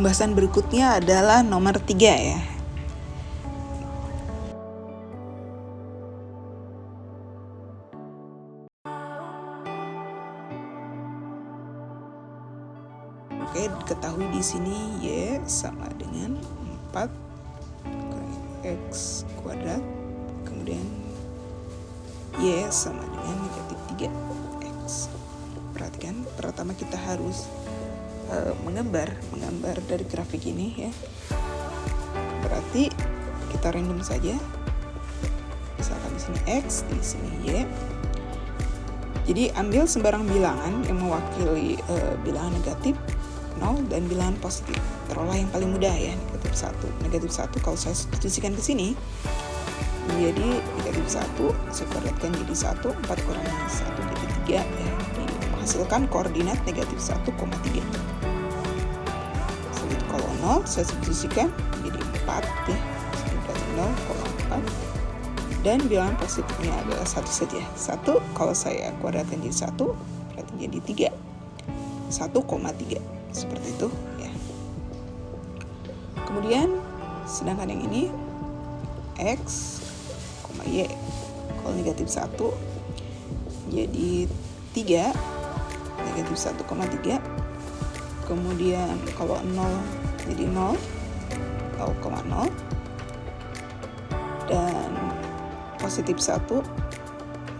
Pembahasan berikutnya adalah nomor 3 ya. Oke, diketahui di sini Y sama dengan 4 kurangi X kuadrat, kemudian Y sama dengan negatif 3X. Perhatikan, pertama kita harus menggambar dari grafik ini ya. Berarti kita random saja. Misalkan di sini X, di sini Y. Jadi ambil sembarang bilangan yang mewakili bilangan negatif, 0 dan bilangan positif. Taruhlah yang paling mudah ya, negatif 1. Negatif 1 kalau saya substitusikan ke sini jadi negatif 1, saya kuadratkan jadi 1, 4 kurangi 1 jadi 3 ya. Menghasilkan koordinat negatif 1,3. Selanjutnya kalau 0 saya substitusikan jadi 4 ya. Berarti 0,4. Dan bilangan positifnya adalah 1 saja. 1 kalau saya kuadratkan jadi 1 berarti jadi 3. 1,3 seperti itu ya. Kemudian sedangkan yang ini X, Y. Kalau negatif 1 jadi 3, negatif 1,3. Kemudian kalau 0 jadi 0, 0,0. Dan positif 1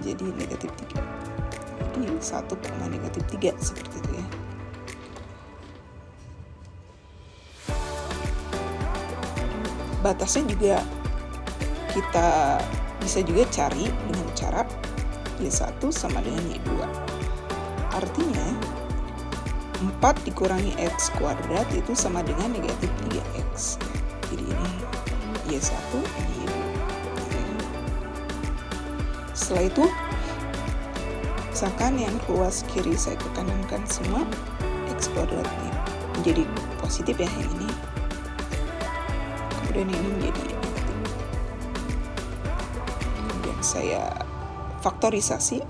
jadi negatif 3. Jadi 1, negatif 3 seperti itu ya. Batasnya juga kita bisa juga cari dengan cara Y1 sama dengan Y2. Artinya 4 dikurangi X kuadrat itu sama dengan negatif 3X. Jadi ini Y1, ini Y2. Setelah itu, misalkan yang ruas kiri saya ke kanankan semua, X kuadrat ini menjadi positif ya yang ini. Kemudian ini menjadi negatif. Kemudian saya faktorisasi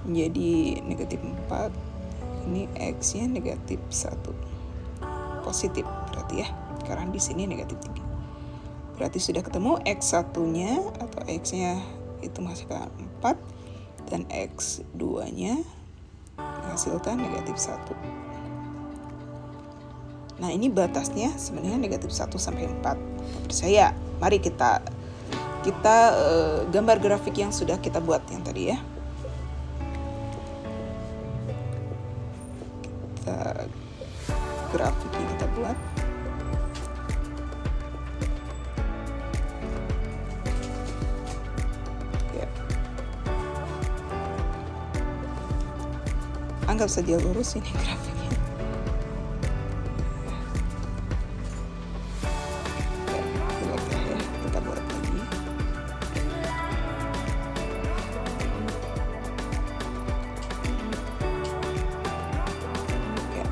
menjadi negatif 4. Ini X-nya negatif 1. Positif berarti ya, karena di sini negatif 3. Berarti sudah ketemu X1-nya atau X-nya itu menghasilkan 4 dan X2-nya menghasilkan negatif 1. Nah, ini batasnya sebenarnya negatif 1 sampai 4. Percaya, mari kita gambar grafik yang sudah kita buat yang tadi ya. Grafik yang kita buat. Ya. Anggap saja lurus ini grafiknya. Ya, kita buat lagi. Ya.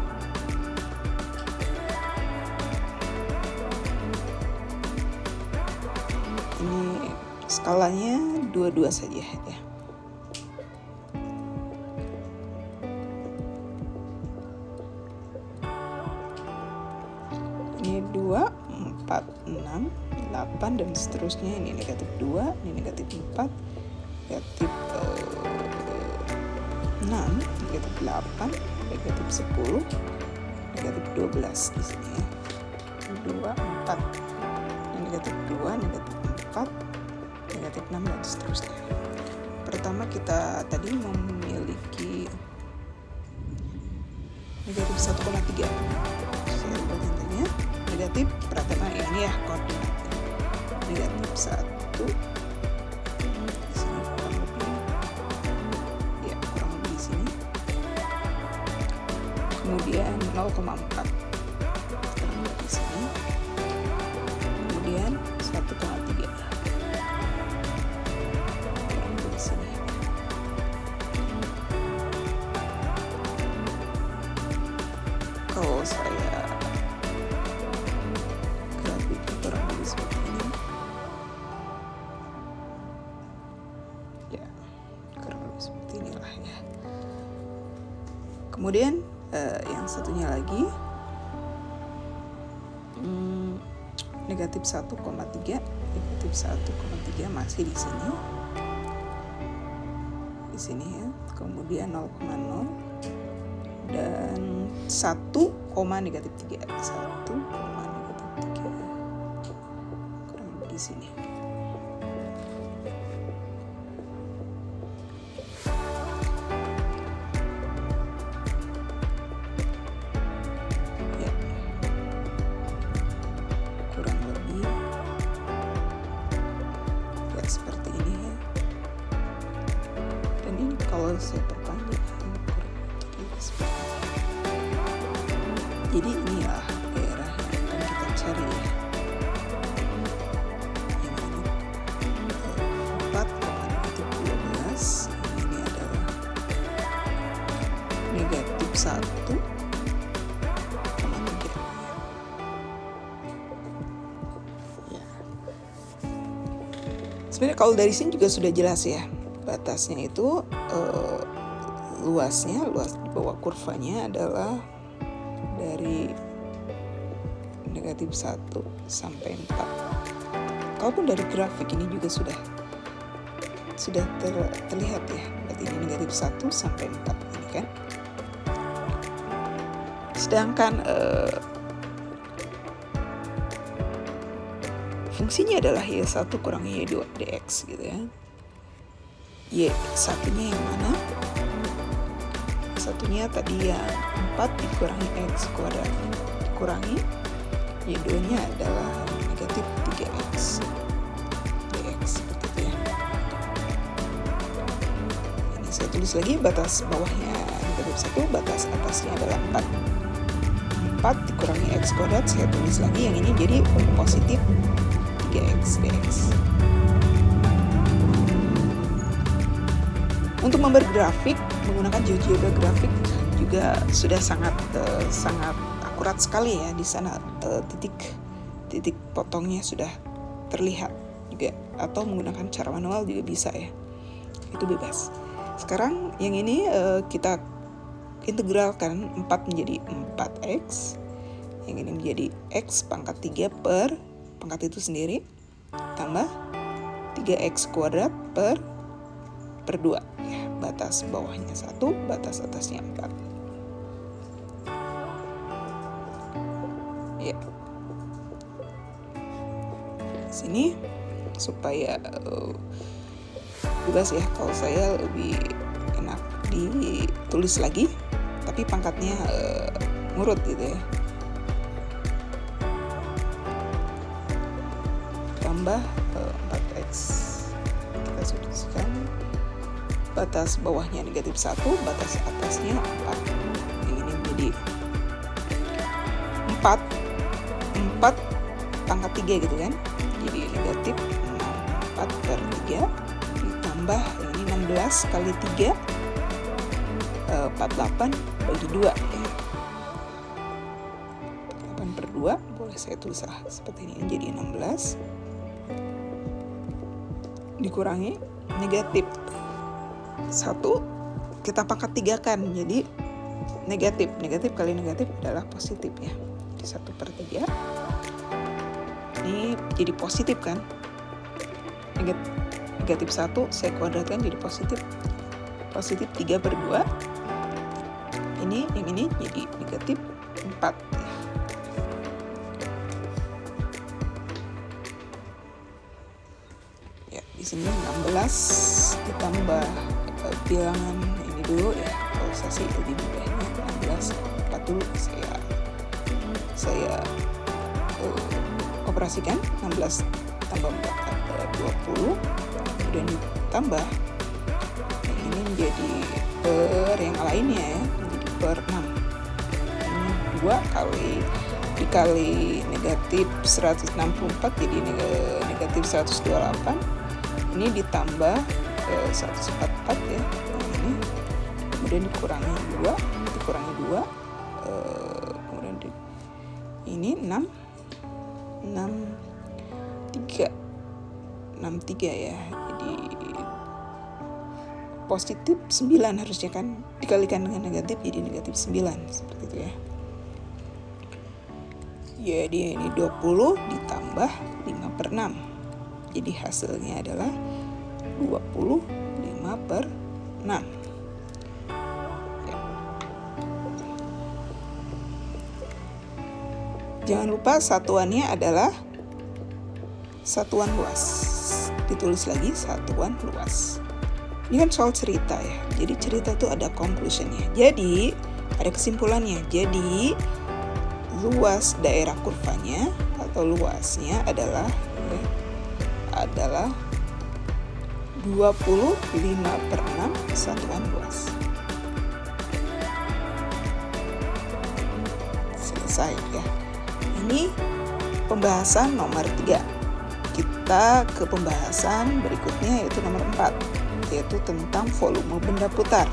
Ini skalanya 22 saja ya. Ini 2, 4, 6, 8 dan seterusnya. Ini negatif 2, ini negatif 4, negatif 6, negatif 8, negatif 10, negatif 12 di sini ya. 2, 4. Ini negatif 2, negatif 4, negatif 6 dan seterusnya. Pertama kita tadi memiliki negatif 1,3. Saya ubah tandanya. Negatif, pertama ini ya koordinatnya. Negatif 1. Di sini kurang lebih. Ya, kurang lebih di sini. Kemudian 0,4. Kurang lebih di sini. Kemudian 1,3. Kurang lebih di sini. Kalau saya grafiknya kurang lebih seperti ini. Ya, kurang lebih seperti inilah ya. Kemudian yang satunya lagi negatif 1,3, negatif 1,3 masih di sini ya, kemudian 0,0 dan 1, negatif 3, 1, negatif 3 kurang lebih di sini. Seperti ini ya, dan ini kalau saya perpanjang jadi inilah daerah yang akan kita cari ya, yang ini 4,12, ini adalah negatif 1,3. Sebenarnya kalau dari sini juga sudah jelas ya, batasnya itu luas di bawah kurvanya adalah dari negatif 1 sampai 4. Kalaupun dari grafik ini juga sudah terlihat ya, berarti ini negatif 1 sampai 4 ini kan. Sedangkan fungsinya adalah Y1 kurang Y2 dx gitu ya. Y1-nya yang mana? Satunya tadi yang 4 dikurangi X kuadrat dikurangi Y2-nya adalah negatif 3X dx gitu ya. Ini saya tulis lagi, batas bawahnya negatif 1, batas atasnya adalah 4 dikurangi X kuadrat, saya tulis lagi yang ini jadi positif 3X dx. Untuk membuat grafik menggunakan GeoGebra grafik juga sudah sangat akurat sekali ya. Di sana titik potongnya sudah terlihat juga, atau menggunakan cara manual juga bisa ya, itu bebas. Sekarang yang ini kita integralkan 4 menjadi 4X, yang ini menjadi X pangkat 3 per pangkat itu sendiri tambah 3X kuadrat per 2 ya, batas bawahnya 1, batas atasnya 4 ya. Sini supaya bebas ya, kalau saya lebih enak ditulis lagi tapi pangkatnya ngurut gitu ya, tambah 4X, kita substitusikan batas bawahnya negatif 1, batas atasnya 4, yang ini menjadi 4 pangkat 3 gitu kan, jadi negatif 4 per 3 ditambah ini 16 kali 3 48 bagi 2 ya, 8 per 2 boleh saya tulis seperti ini, jadi 16 dikurangi negatif 1 kita pangkat 3 kan, jadi negatif kali negatif adalah positif ya, jadi 1 per 3 ini jadi positif kan, negatif 1 saya kuadratkan jadi positif 3 per 2, ini yang ini jadi negatif 4 ya. Di sini 16 ditambah bilangan ini dulu ya, kalau saya sih lebih mudahnya 16 4 dulu saya operasikan, 16 tambah 4 20, kemudian ditambah yang ini menjadi per yang lainnya ya, menjadi per 6, ini 2 kali dikali negatif 164 jadi negatif 128, ini ditambah 144 ya, ini kemudian dikurangi 2 kemudian ini 63 ya, jadi positif 9 harusnya kan, dikalikan dengan negatif jadi negatif 9 seperti itu ya. Jadi ini 20 ditambah 5/6. Jadi hasilnya adalah 25/6. Ya. Jangan lupa satuannya adalah satuan luas. Ditulis lagi satuan luas. Ini kan soal cerita ya. Jadi cerita itu ada conclusionnya. Jadi ada kesimpulannya. Jadi luas daerah kurvanya atau luasnya adalah 25/6 satuan luas. Selesai ya. Ini pembahasan nomor 3. Kita ke pembahasan berikutnya yaitu nomor 4, yaitu tentang volume benda putar.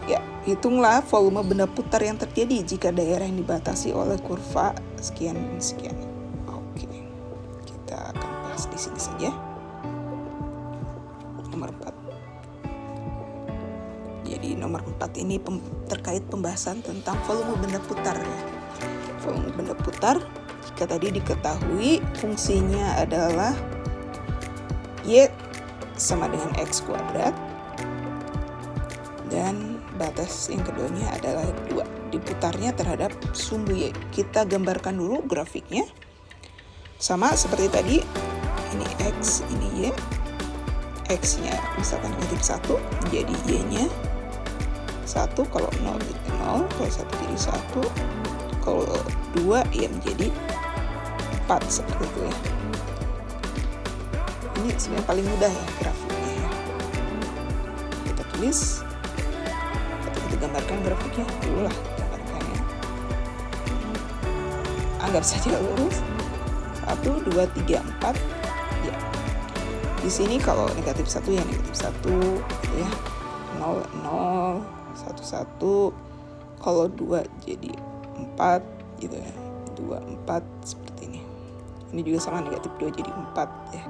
Ya, hitunglah volume benda putar yang terjadi jika daerah yang dibatasi oleh kurva sekian dan sekian. Oke, kita akan bahas di sini saja. Nomor 4. Jadi nomor 4 ini terkait pembahasan tentang volume benda putar ya. Volume benda putar, jika tadi diketahui fungsinya adalah Y sama dengan X kuadrat, dan batas yang keduanya adalah 2. Diputarnya terhadap sumbu Y. Kita gambarkan dulu grafiknya. Sama seperti tadi, ini X, ini Y. X-nya misalkan negatif 1, jadi Y-nya 1, kalau 0 jadi 0, kalau 1 jadi 1, kalau 2 ya menjadi 4, seperti itu ya. Ini sebenarnya paling mudah ya grafiknya ya. Kita tulis, kita gambarkan grafiknya dulu lah, gambarkannya. Anggap saja lurus 1, 2, 3, 4 ya. Di sini kalau negatif 1 ya negatif 1 gitu ya, 0, 0, 1, 1, kalau 2 jadi 4 gitu ya, 2, 4 seperti ini. Ini juga sama, negatif 2 jadi 4 ya.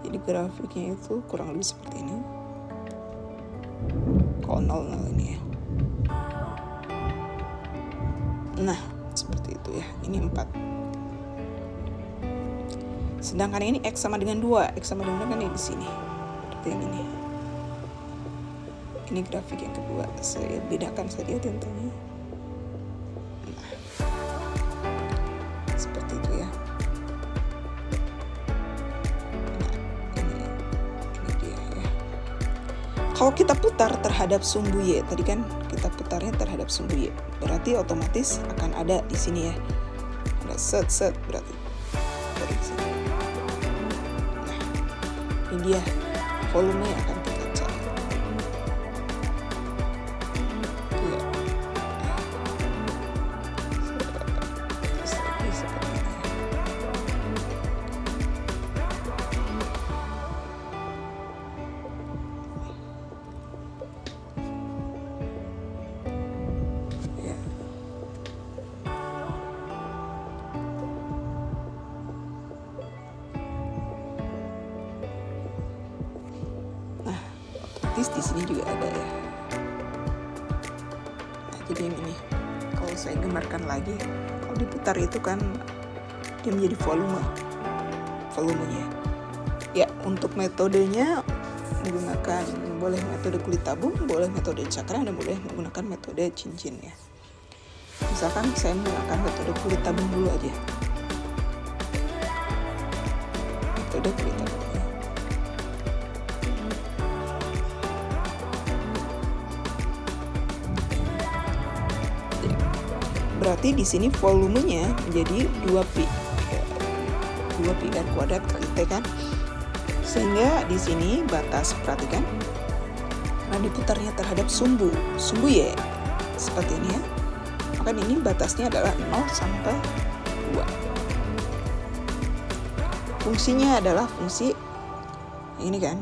Jadi grafiknya itu kurang lebih seperti ini. Kalau 0, 0 ini ya. Nah, seperti itu ya. Ini 4. Sedangkan ini X sama dengan 2. X sama dengan 2 kan di sini. Seperti yang ini. Ini grafik yang kedua. Saya bedakan saja tentunya. Nah, seperti itu ya. Kalau kita putar terhadap sumbu Y, tadi kan kita putarnya terhadap sumbu Y, berarti otomatis akan ada di sini ya. Ada set berarti dari sini. Nah, ini dia volume yang akan kita cari. Ya. Lagi seperti ini. Di sini juga ada ya. Nah, jadi yang ini kalau saya gambarkan lagi, kalau diputar itu kan dia menjadi volumenya. Ya, untuk metodenya boleh metode kulit tabung, boleh metode cakram, dan boleh menggunakan metode cincin ya. Misalkan saya menggunakan metode kulit tabung dulu aja. Metode kulit tabung. Berarti di sini volumenya menjadi 2pi R kuadrat kali T kan. Sehingga di sini batas, perhatikan, karena diputarnya terhadap sumbu Y seperti ini ya. Maka ini batasnya adalah 0 sampai 2. Fungsinya adalah fungsi ini kan,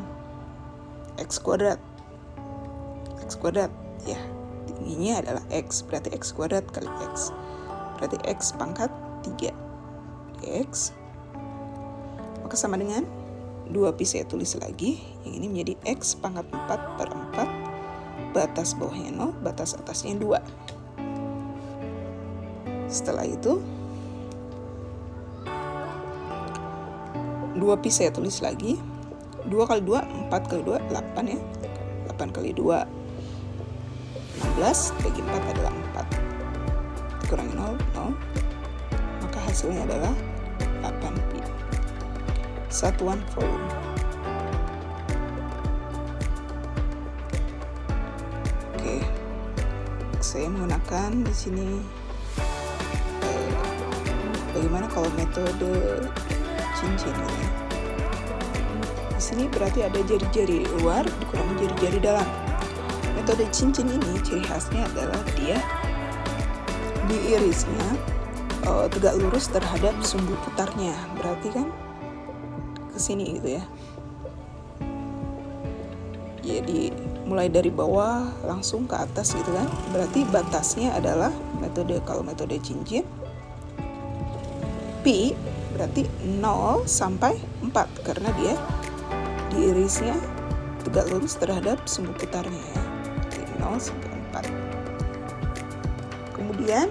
X kuadrat ya. Tingginya adalah X, berarti X kuadrat kali X, berarti X pangkat 3 X, maka sama dengan 2pi. Saya tulis lagi, yang ini menjadi X pangkat 4/4, batas bawahnya 0, batas atasnya 2. Setelah itu 2pi saya tulis lagi. 2 kali 2, 4 kali 2, 8 ya. 8 kali 2, 16, bagi 4 adalah 4. Dikurangi 0, 0. Maka hasilnya adalah 8pi. Satuan volume. Oke. Saya menggunakan di sini bagaimana kalau metode cincin ini. Di sini berarti ada jari-jari luar dikurangi jari-jari dalam. Metode cincin ini ciri khasnya adalah dia diirisnya tegak lurus terhadap sumbu putarnya. Berarti kan ke sini gitu ya. Jadi mulai dari bawah langsung ke atas gitu kan. Berarti batasnya adalah kalau metode cincin pi berarti 0 sampai 4 karena dia diirisnya tegak lurus terhadap sumbu putarnya ya. Jadi 0 sampai 4. Kemudian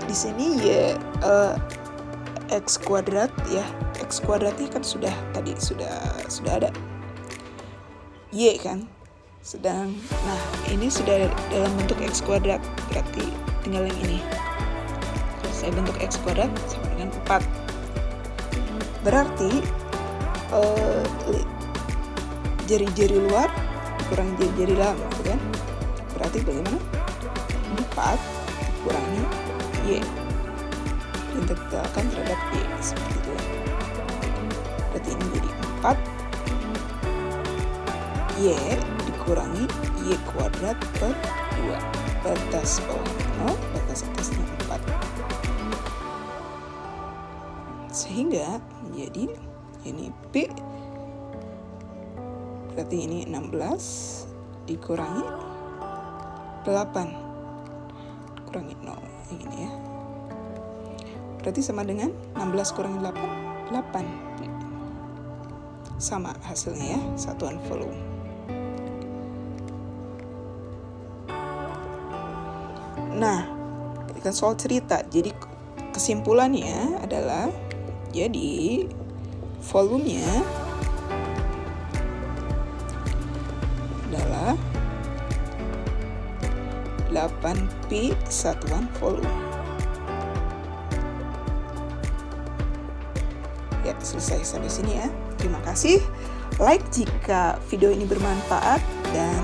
di sini ya x kuadrat ya. X kuadratnya kan sudah ada. Y kan. Nah, ini sudah dalam bentuk x kuadrat. Berarti tinggal yang ini. Kalau saya bentuk x kuadrat sama dengan 4. Berarti jari-jari luar kurang jari-jari dalam gitu kan. Berarti bagaimana? 4 kurangi y diintegralkan terhadap y seperti itu ya. Berarti ini jadi 4 y dikurangi y kuadrat per 2. Batas bawahnya 0, batas atasnya 4. Sehingga menjadi ini P berarti ini 16 dikurangi 8 kurangi 0 ini ya. Berarti sama dengan 16 kurangi 8, 8 P. Sama hasilnya ya, satuan volume. Nah, ini kan soal cerita. Jadi kesimpulannya adalah jadi volumenya adalah 8pi satuan volume. Ya, selesai sampai sini ya. Terima kasih. Like jika video ini bermanfaat dan